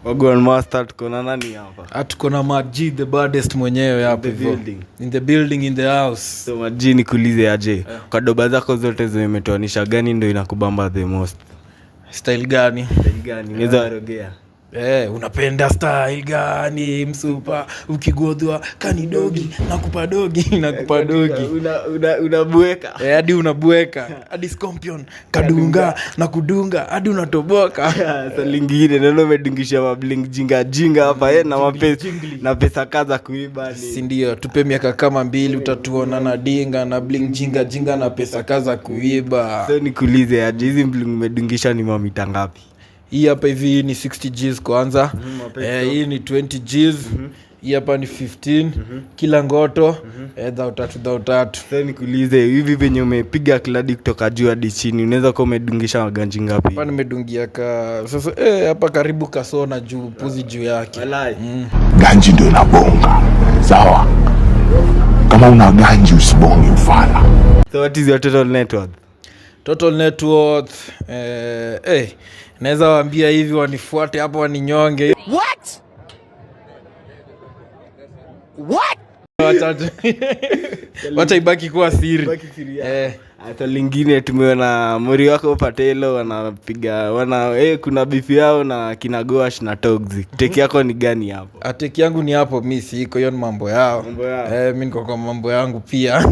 Wagwan master, tuko na nani hapa? Tuko na Maji the baddest mwenyewe hapa hivyo. In the building, in the house. So Maji, nikuulize aje. Kwa doba zako zote zimetoanisha, gani ndio inakubamba the most? Style gani? Style gani? Unaweza warogea. Unapenda style gani msupa? Ukigodhwa kani dogi nakupa dogi nakupa dogi. Unabueka. Hadi unabueka. Hadi scorpion kadunga na kudunga hadi unatoboka. Sasa lingine neno umedungisha mabling jinga hapa na pesa kaza kuiba ni. Si ndio, tupe miaka kama 2 utatuona na dinga na bling jinga na pesa kaza kuiba. So nikuulize aje, hizi bling umedungisha ni mamita ngapi? Hii hapa hivi ni 60 Gs kwanza. Hii ni 20 Gs. Hii hapa ni 15. Kila ngoto dhao tatu. Sasa nikuulize, hivi venye umepiga kladi kutoka juu hadi chini, unaweza kuwa umedungisha maganji ngapi? Hapa nimedungia sasa hapa karibu kasona juu puzi juu yake. Ganji ndio inabonga. Sawa. Kama una ganji usibonge ufala. So what is your total net worth? Total net worth naweza waambia hivi wanifuate hapo waninyonge. Wacha ibaki kuwa siri. Hata lingine tumeona Mori wako Patelo wanapiga kuna beef yao na kina Goash na Toxic. Teki yako ni gani hapo? Teki yangu ni hapo, mimi siko, hiyo ni mambo yao. Mimi niko kwa mambo yangu pia.